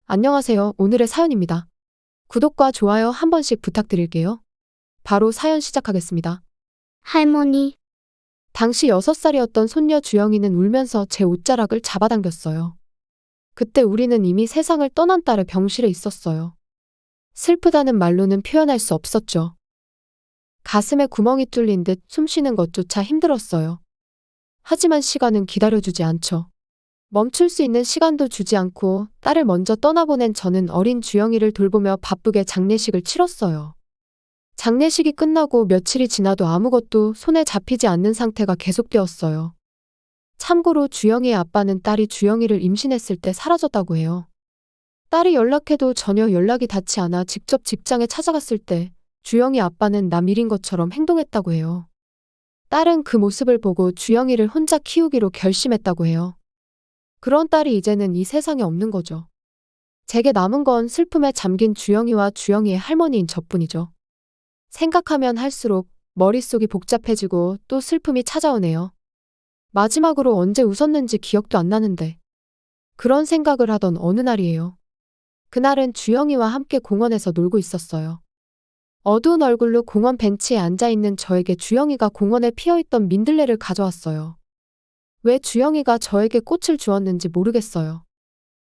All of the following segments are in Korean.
안녕하세요. 오늘의 사연입니다. 구독과 좋아요 한 번씩 부탁드릴게요. 바로 사연 시작하겠습니다. 할머니, 당시 6살이었던 손녀 주영이는 울면서 제 옷자락을 잡아당겼어요. 그때 우리는 이미 세상을 떠난 딸의 병실에 있었어요. 슬프다는 말로는 표현할 수 없었죠. 가슴에 구멍이 뚫린 듯 숨쉬는 것조차 힘들었어요. 하지만 시간은 기다려주지 않죠. 멈출 수 있는 시간도 주지 않고 딸을 먼저 떠나보낸 저는 어린 주영이를 돌보며 바쁘게 장례식을 치렀어요. 장례식이 끝나고 며칠이 지나도 아무것도 손에 잡히지 않는 상태가 계속되었어요. 참고로 주영이의 아빠는 딸이 주영이를 임신했을 때 사라졌다고 해요. 딸이 연락해도 전혀 연락이 닿지 않아 직접 직장에 찾아갔을 때 주영이 아빠는 남 일인 것처럼 행동했다고 해요. 딸은 그 모습을 보고 주영이를 혼자 키우기로 결심했다고 해요. 그런 딸이 이제는 이 세상에 없는 거죠. 제게 남은 건 슬픔에 잠긴 주영이와 주영이의 할머니인 저뿐이죠. 생각하면 할수록 머릿속이 복잡해지고 또 슬픔이 찾아오네요. 마지막으로 언제 웃었는지 기억도 안 나는데. 그런 생각을 하던 어느 날이에요. 그날은 주영이와 함께 공원에서 놀고 있었어요. 어두운 얼굴로 공원 벤치에 앉아있는 저에게 주영이가 공원에 피어있던 민들레를 가져왔어요. 왜 주영이가 저에게 꽃을 주었는지 모르겠어요.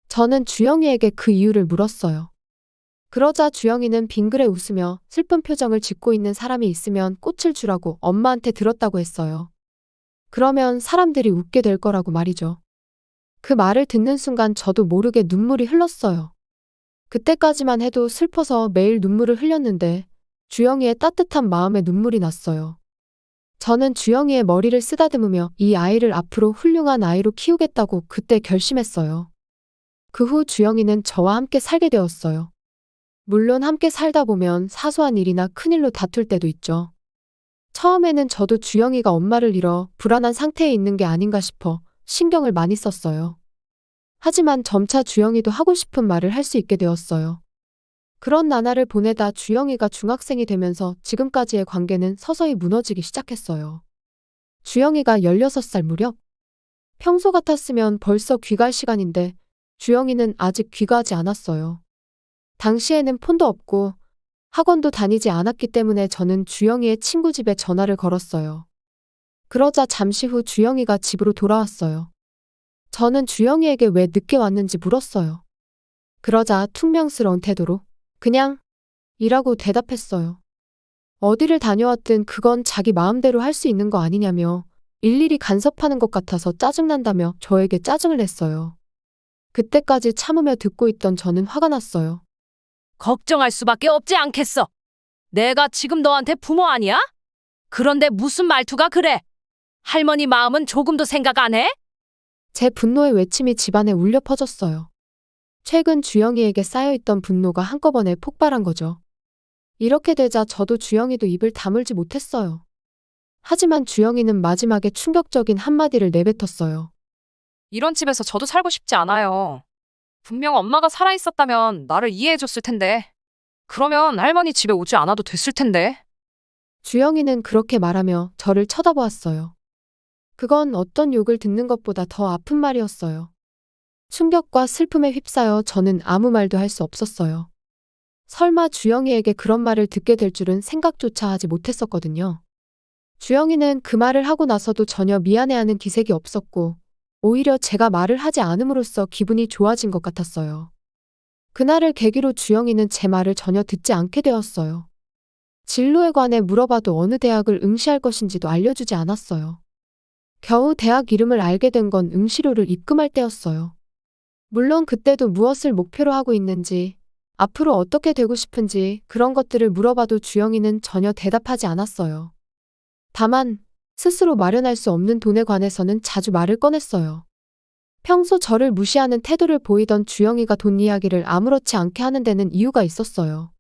저는 주영이에게 그 이유를 물었어요. 그러자 주영이는 빙그레 웃으며 슬픈 표정을 짓고 있는 사람이 있으면 꽃을 주라고 엄마한테 들었다고 했어요. 그러면 사람들이 웃게 될 거라고 말이죠. 그 말을 듣는 순간 저도 모르게 눈물이 흘렀어요. 그때까지만 해도 슬퍼서 매일 눈물을 흘렸는데 주영이의 따뜻한 마음에 눈물이 났어요. 저는 주영이의 머리를 쓰다듬으며 이 아이를 앞으로 훌륭한 아이로 키우겠다고 그때 결심했어요. 그 후 주영이는 저와 함께 살게 되었어요. 물론 함께 살다 보면 사소한 일이나 큰일로 다툴 때도 있죠. 처음에는 저도 주영이가 엄마를 잃어 불안한 상태에 있는 게 아닌가 싶어 신경을 많이 썼어요. 하지만 점차 주영이도 하고 싶은 말을 할 수 있게 되었어요. 그런 나날을 보내다 주영이가 중학생이 되면서 지금까지의 관계는 서서히 무너지기 시작했어요. 주영이가 16살 무렵? 평소 같았으면 벌써 귀가할 시간인데 주영이는 아직 귀가하지 않았어요. 당시에는 폰도 없고 학원도 다니지 않았기 때문에 저는 주영이의 친구 집에 전화를 걸었어요. 그러자 잠시 후 주영이가 집으로 돌아왔어요. 저는 주영이에게 왜 늦게 왔는지 물었어요. 그러자 퉁명스러운 태도로 그냥 이라고 대답했어요. 어디를 다녀왔든 그건 자기 마음대로 할 수 있는 거 아니냐며 일일이 간섭하는 것 같아서 짜증난다며 저에게 짜증을 냈어요. 그때까지 참으며 듣고 있던 저는 화가 났어요. 걱정할 수밖에 없지 않겠어. 내가 지금 너한테 부모 아니야? 그런데 무슨 말투가 그래? 할머니 마음은 조금도 생각 안 해? 제 분노의 외침이 집안에 울려 퍼졌어요. 최근 주영이에게 쌓여있던 분노가 한꺼번에 폭발한 거죠. 이렇게 되자 저도 주영이도 입을 다물지 못했어요. 하지만 주영이는 마지막에 충격적인 한마디를 내뱉었어요. 이런 집에서 저도 살고 싶지 않아요. 분명 엄마가 살아있었다면 나를 이해해줬을 텐데. 그러면 할머니 집에 오지 않아도 됐을 텐데. 주영이는 그렇게 말하며 저를 쳐다보았어요. 그건 어떤 욕을 듣는 것보다 더 아픈 말이었어요. 충격과 슬픔에 휩싸여 저는 아무 말도 할 수 없었어요. 설마 주영이에게 그런 말을 듣게 될 줄은 생각조차 하지 못했었거든요. 주영이는 그 말을 하고 나서도 전혀 미안해하는 기색이 없었고 오히려 제가 말을 하지 않음으로써 기분이 좋아진 것 같았어요. 그날을 계기로 주영이는 제 말을 전혀 듣지 않게 되었어요. 진로에 관해 물어봐도 어느 대학을 응시할 것인지도 알려주지 않았어요. 겨우 대학 이름을 알게 된 건 응시료를 입금할 때였어요. 물론 그때도 무엇을 목표로 하고 있는지, 앞으로 어떻게 되고 싶은지 그런 것들을 물어봐도 주영이는 전혀 대답하지 않았어요. 다만 스스로 마련할 수 없는 돈에 관해서는 자주 말을 꺼냈어요. 평소 저를 무시하는 태도를 보이던 주영이가 돈 이야기를 아무렇지 않게 하는 데는 이유가 있었어요.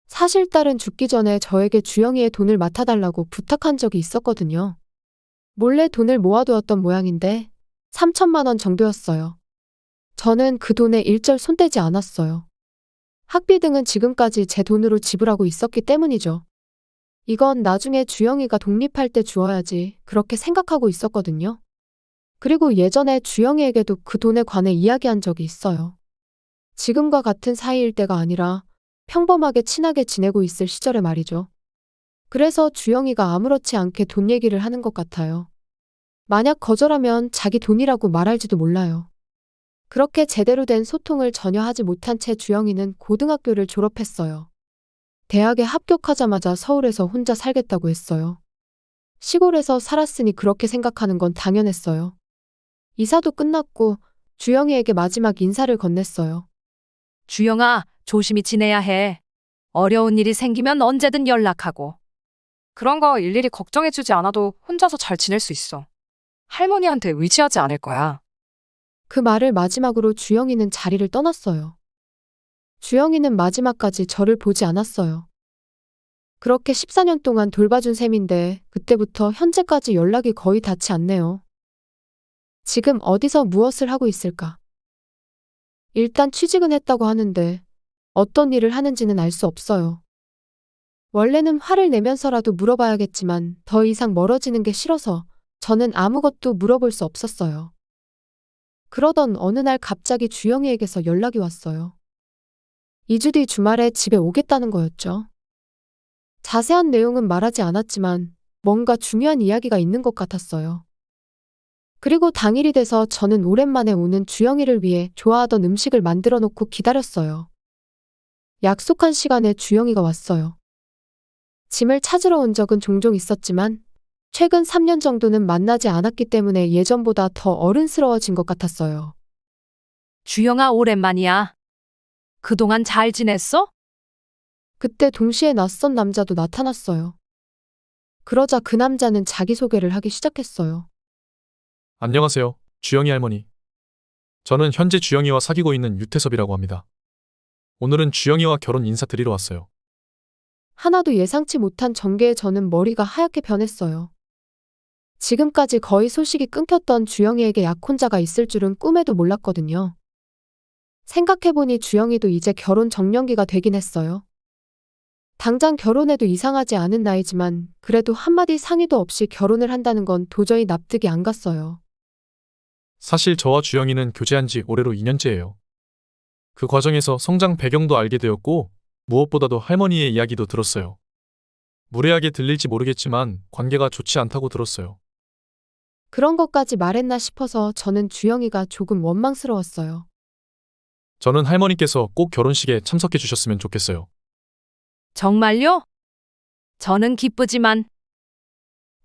사실 딸은 죽기 전에 저에게 주영이의 돈을 맡아달라고 부탁한 적이 있었거든요. 몰래 돈을 모아두었던 모양인데 3천만 원 정도였어요. 저는 그 돈에 일절 손대지 않았어요. 학비 등은 지금까지 제 돈으로 지불하고 있었기 때문이죠. 이건 나중에 주영이가 독립할 때 주어야지 그렇게 생각하고 있었거든요. 그리고 예전에 주영이에게도 그 돈에 관해 이야기한 적이 있어요. 지금과 같은 사이일 때가 아니라 평범하게 친하게 지내고 있을 시절에 말이죠. 그래서 주영이가 아무렇지 않게 돈 얘기를 하는 것 같아요. 만약 거절하면 자기 돈이라고 말할지도 몰라요. 그렇게 제대로 된 소통을 전혀 하지 못한 채 주영이는 고등학교를 졸업했어요. 대학에 합격하자마자 서울에서 혼자 살겠다고 했어요. 시골에서 살았으니 그렇게 생각하는 건 당연했어요. 이사도 끝났고 주영이에게 마지막 인사를 건넸어요. 주영아, 조심히 지내야 해. 어려운 일이 생기면 언제든 연락하고. 그런 거 일일이 걱정해주지 않아도 혼자서 잘 지낼 수 있어. 할머니한테 의지하지 않을 거야. 그 말을 마지막으로 주영이는 자리를 떠났어요. 주영이는 마지막까지 저를 보지 않았어요. 그렇게 14년 동안 돌봐준 셈인데 그때부터 현재까지 연락이 거의 닿지 않네요. 지금 어디서 무엇을 하고 있을까? 일단 취직은 했다고 하는데 어떤 일을 하는지는 알 수 없어요. 원래는 화를 내면서라도 물어봐야겠지만 더 이상 멀어지는 게 싫어서 저는 아무것도 물어볼 수 없었어요. 그러던 어느 날 갑자기 주영이에게서 연락이 왔어요. 2주 뒤 주말에 집에 오겠다는 거였죠. 자세한 내용은 말하지 않았지만 뭔가 중요한 이야기가 있는 것 같았어요. 그리고 당일이 돼서 저는 오랜만에 오는 주영이를 위해 좋아하던 음식을 만들어 놓고 기다렸어요. 약속한 시간에 주영이가 왔어요. 짐을 찾으러 온 적은 종종 있었지만 최근 3년 정도는 만나지 않았기 때문에 예전보다 더 어른스러워진 것 같았어요. 주영아, 오랜만이야. 그동안 잘 지냈어? 그때 동시에 낯선 남자도 나타났어요. 그러자 그 남자는 자기소개를 하기 시작했어요. 안녕하세요, 주영이 할머니. 저는 현재 주영이와 사귀고 있는 유태섭이라고 합니다. 오늘은 주영이와 결혼 인사드리러 왔어요. 하나도 예상치 못한 전개에 저는 머리가 하얗게 변했어요. 지금까지 거의 소식이 끊겼던 주영이에게 약혼자가 있을 줄은 꿈에도 몰랐거든요. 생각해보니 주영이도 이제 결혼 정년기가 되긴 했어요. 당장 결혼해도 이상하지 않은 나이지만 그래도 한마디 상의도 없이 결혼을 한다는 건 도저히 납득이 안 갔어요. 사실 저와 주영이는 교제한 지 올해로 2년째예요. 그 과정에서 성장 배경도 알게 되었고 무엇보다도 할머니의 이야기도 들었어요. 무례하게 들릴지 모르겠지만 관계가 좋지 않다고 들었어요. 그런 것까지 말했나 싶어서 저는 주영이가 조금 원망스러웠어요. 저는 할머니께서 꼭 결혼식에 참석해 주셨으면 좋겠어요. 정말요? 저는 기쁘지만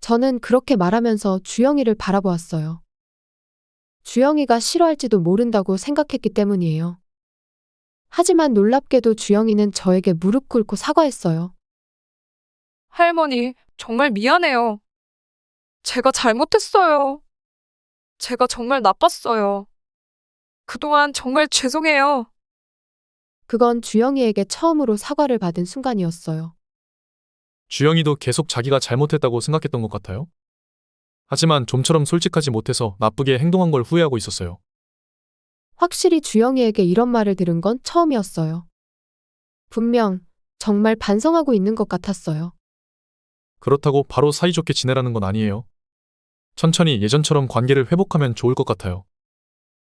저는 그렇게 말하면서 주영이를 바라보았어요. 주영이가 싫어할지도 모른다고 생각했기 때문이에요. 하지만 놀랍게도 주영이는 저에게 무릎 꿇고 사과했어요. 할머니, 정말 미안해요. 제가 잘못했어요. 제가 정말 나빴어요. 그동안 정말 죄송해요. 그건 주영이에게 처음으로 사과를 받은 순간이었어요. 주영이도 계속 자기가 잘못했다고 생각했던 것 같아요. 하지만 좀처럼 솔직하지 못해서 나쁘게 행동한 걸 후회하고 있었어요. 확실히 주영이에게 이런 말을 들은 건 처음이었어요. 분명 정말 반성하고 있는 것 같았어요. 그렇다고 바로 사이좋게 지내라는 건 아니에요. 천천히 예전처럼 관계를 회복하면 좋을 것 같아요.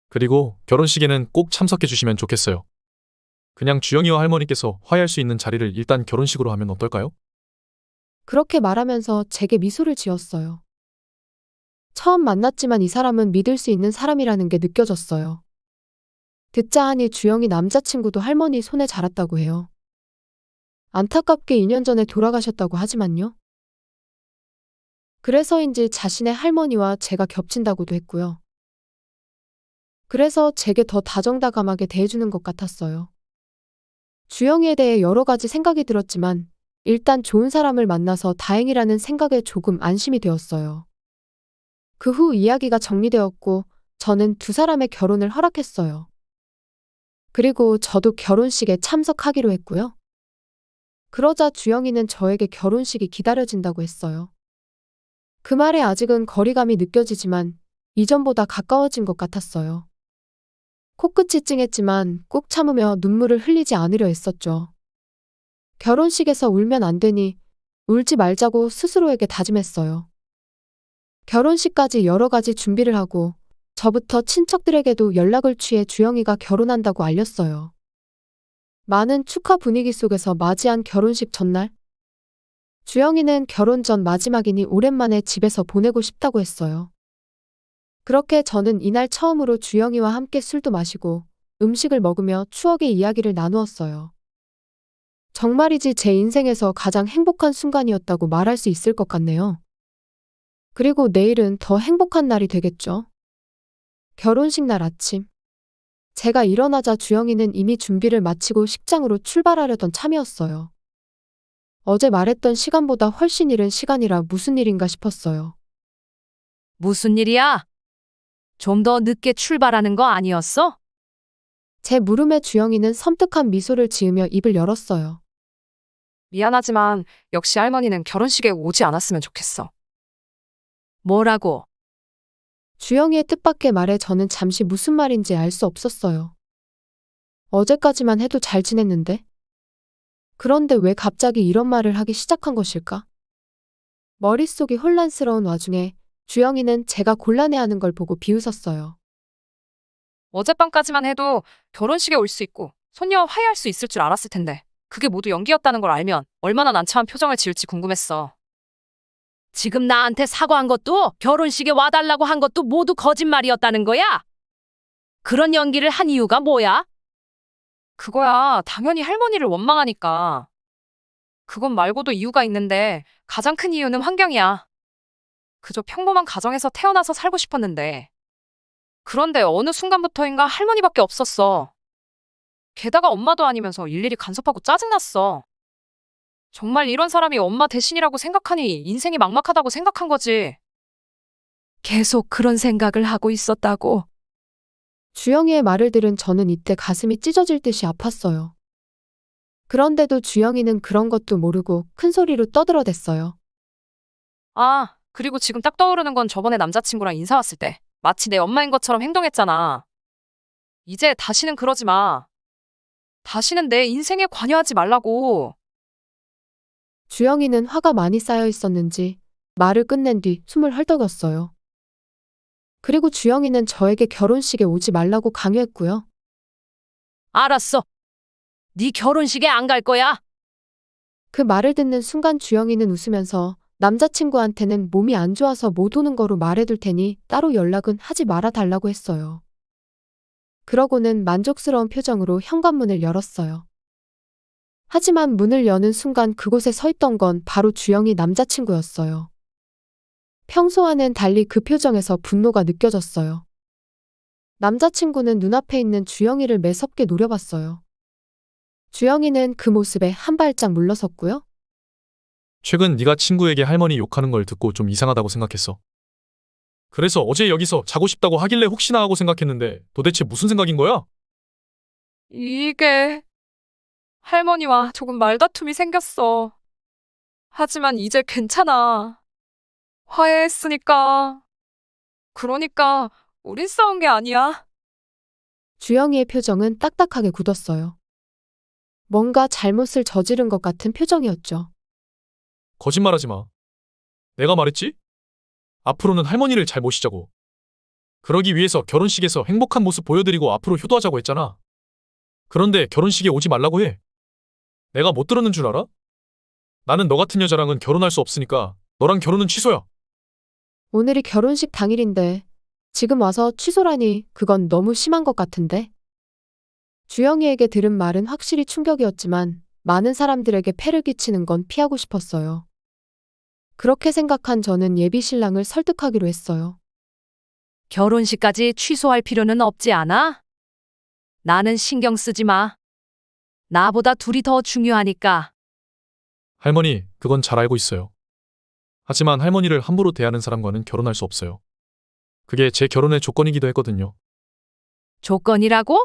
그리고 결혼식에는 꼭 참석해 주시면 좋겠어요. 그냥 주영이와 할머니께서 화해할 수 있는 자리를 일단 결혼식으로 하면 어떨까요? 그렇게 말하면서 제게 미소를 지었어요. 처음 만났지만 이 사람은 믿을 수 있는 사람이라는 게 느껴졌어요. 듣자 하니 주영이 남자친구도 할머니 손에 자랐다고 해요. 안타깝게 2년 전에 돌아가셨다고 하지만요. 그래서인지 자신의 할머니와 제가 겹친다고도 했고요. 그래서 제게 더 다정다감하게 대해주는 것 같았어요. 주영이에 대해 여러 가지 생각이 들었지만 일단 좋은 사람을 만나서 다행이라는 생각에 조금 안심이 되었어요. 그 후 이야기가 정리되었고 저는 두 사람의 결혼을 허락했어요. 그리고 저도 결혼식에 참석하기로 했고요. 그러자 주영이는 저에게 결혼식이 기다려진다고 했어요. 그 말에 아직은 거리감이 느껴지지만 이전보다 가까워진 것 같았어요. 코끝이 찡했지만 꾹 참으며 눈물을 흘리지 않으려 했었죠. 결혼식에서 울면 안 되니 울지 말자고 스스로에게 다짐했어요. 결혼식까지 여러 가지 준비를 하고 저부터 친척들에게도 연락을 취해 주영이가 결혼한다고 알렸어요. 많은 축하 분위기 속에서 맞이한 결혼식 전날. 주영이는 결혼 전 마지막이니 오랜만에 집에서 보내고 싶다고 했어요. 그렇게 저는 이날 처음으로 주영이와 함께 술도 마시고 음식을 먹으며 추억의 이야기를 나누었어요. 정말이지 제 인생에서 가장 행복한 순간이었다고 말할 수 있을 것 같네요. 그리고 내일은 더 행복한 날이 되겠죠. 결혼식 날 아침. 제가 일어나자 주영이는 이미 준비를 마치고 식장으로 출발하려던 참이었어요. 어제 말했던 시간보다 훨씬 이른 시간이라 무슨 일인가 싶었어요. 무슨 일이야? 좀 더 늦게 출발하는 거 아니었어? 제 물음에 주영이는 섬뜩한 미소를 지으며 입을 열었어요. 미안하지만 역시 할머니는 결혼식에 오지 않았으면 좋겠어. 뭐라고? 주영이의 뜻밖의 말에 저는 잠시 무슨 말인지 알 수 없었어요. 어제까지만 해도 잘 지냈는데? 그런데 왜 갑자기 이런 말을 하기 시작한 것일까? 머릿속이 혼란스러운 와중에 주영이는 제가 곤란해하는 걸 보고 비웃었어요. 어젯밤까지만 해도 결혼식에 올 수 있고 손녀와 화해할 수 있을 줄 알았을 텐데 그게 모두 연기였다는 걸 알면 얼마나 난처한 표정을 지을지 궁금했어. 지금 나한테 사과한 것도 결혼식에 와달라고 한 것도 모두 거짓말이었다는 거야? 그런 연기를 한 이유가 뭐야? 그거야 당연히 할머니를 원망하니까. 그건 말고도 이유가 있는데 가장 큰 이유는 환경이야. 그저 평범한 가정에서 태어나서 살고 싶었는데. 그런데 어느 순간부터인가 할머니밖에 없었어. 게다가 엄마도 아니면서 일일이 간섭하고 짜증났어. 정말 이런 사람이 엄마 대신이라고 생각하니 인생이 막막하다고 생각한 거지. 계속 그런 생각을 하고 있었다고. 주영이의 말을 들은 저는 이때 가슴이 찢어질 듯이 아팠어요. 그런데도 주영이는 그런 것도 모르고 큰 소리로 떠들어댔어요. 아, 그리고 지금 딱 떠오르는 건 저번에 남자친구랑 인사 왔을 때 마치 내 엄마인 것처럼 행동했잖아. 이제 다시는 그러지 마. 다시는 내 인생에 관여하지 말라고. 주영이는 화가 많이 쌓여 있었는지 말을 끝낸 뒤 숨을 헐떡였어요. 그리고 주영이는 저에게 결혼식에 오지 말라고 강요했고요. 알았어. 네 결혼식에 안 갈 거야. 그 말을 듣는 순간 주영이는 웃으면서 남자친구한테는 몸이 안 좋아서 못 오는 거로 말해둘 테니 따로 연락은 하지 말아 달라고 했어요. 그러고는 만족스러운 표정으로 현관문을 열었어요. 하지만 문을 여는 순간 그곳에 서 있던 건 바로 주영이 남자친구였어요. 평소와는 달리 그 표정에서 분노가 느껴졌어요. 남자친구는 눈앞에 있는 주영이를 매섭게 노려봤어요. 주영이는 그 모습에 한 발짝 물러섰고요. 최근 네가 친구에게 할머니 욕하는 걸 듣고 좀 이상하다고 생각했어. 그래서 어제 여기서 자고 싶다고 하길래 혹시나 하고 생각했는데 도대체 무슨 생각인 거야? 이게 할머니와 조금 말다툼이 생겼어. 하지만 이제 괜찮아. 화해했으니까. 그러니까 우린 싸운 게 아니야. 주영이의 표정은 딱딱하게 굳었어요. 뭔가 잘못을 저지른 것 같은 표정이었죠. 거짓말하지 마. 내가 말했지? 앞으로는 할머니를 잘 모시자고. 그러기 위해서 결혼식에서 행복한 모습 보여드리고 앞으로 효도하자고 했잖아. 그런데 결혼식에 오지 말라고 해. 내가 못 들었는 줄 알아? 나는 너 같은 여자랑은 결혼할 수 없으니까 너랑 결혼은 취소야. 오늘이 결혼식 당일인데 지금 와서 취소라니 그건 너무 심한 것 같은데? 주영이에게 들은 말은 확실히 충격이었지만 많은 사람들에게 폐를 끼치는 건 피하고 싶었어요. 그렇게 생각한 저는 예비 신랑을 설득하기로 했어요. 결혼식까지 취소할 필요는 없지 않아? 나는 신경 쓰지 마. 나보다 둘이 더 중요하니까. 할머니, 그건 잘 알고 있어요. 하지만 할머니를 함부로 대하는 사람과는 결혼할 수 없어요. 그게 제 결혼의 조건이기도 했거든요. 조건이라고?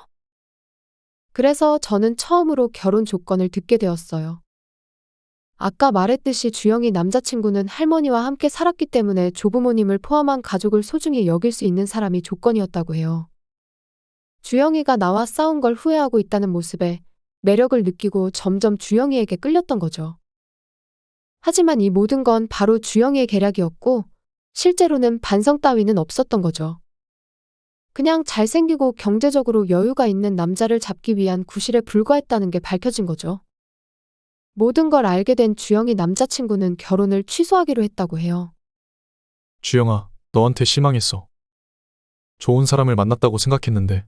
그래서 저는 처음으로 결혼 조건을 듣게 되었어요. 아까 말했듯이 주영이 남자친구는 할머니와 함께 살았기 때문에 조부모님을 포함한 가족을 소중히 여길 수 있는 사람이 조건이었다고 해요. 주영이가 나와 싸운 걸 후회하고 있다는 모습에 매력을 느끼고 점점 주영이에게 끌렸던 거죠. 하지만 이 모든 건 바로 주영이의 계략이었고 실제로는 반성 따위는 없었던 거죠. 그냥 잘생기고 경제적으로 여유가 있는 남자를 잡기 위한 구실에 불과했다는 게 밝혀진 거죠. 모든 걸 알게 된 주영이 남자친구는 결혼을 취소하기로 했다고 해요. 주영아, 너한테 실망했어. 좋은 사람을 만났다고 생각했는데.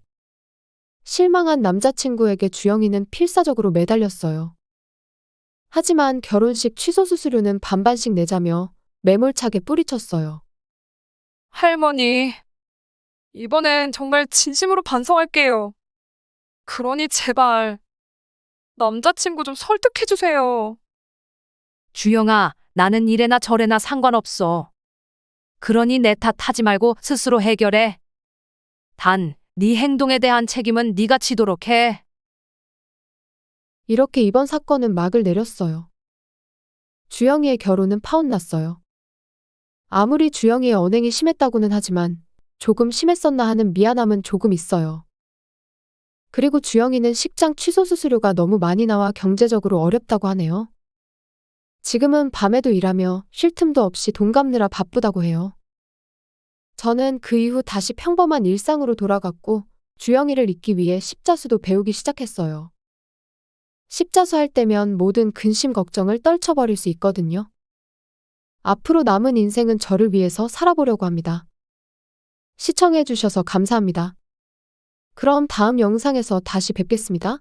실망한 남자친구에게 주영이는 필사적으로 매달렸어요. 하지만 결혼식 취소 수수료는 반반씩 내자며 매몰차게 뿌리쳤어요. 할머니, 이번엔 정말 진심으로 반성할게요. 그러니 제발 남자친구 좀 설득해주세요. 주영아, 나는 이래나 저래나 상관없어. 그러니 내 탓하지 말고 스스로 해결해. 단, 네 행동에 대한 책임은 네가 지도록 해. 이렇게 이번 사건은 막을 내렸어요. 주영이의 결혼은 파혼났어요. 아무리 주영이의 언행이 심했다고는 하지만 조금 심했었나 하는 미안함은 조금 있어요. 그리고 주영이는 식장 취소 수수료가 너무 많이 나와 경제적으로 어렵다고 하네요. 지금은 밤에도 일하며 쉴 틈도 없이 돈 갚느라 바쁘다고 해요. 저는 그 이후 다시 평범한 일상으로 돌아갔고 주영이를 잊기 위해 십자수도 배우기 시작했어요. 십자수 할 때면 모든 근심 걱정을 떨쳐버릴 수 있거든요. 앞으로 남은 인생은 저를 위해서 살아보려고 합니다. 시청해주셔서 감사합니다. 그럼 다음 영상에서 다시 뵙겠습니다.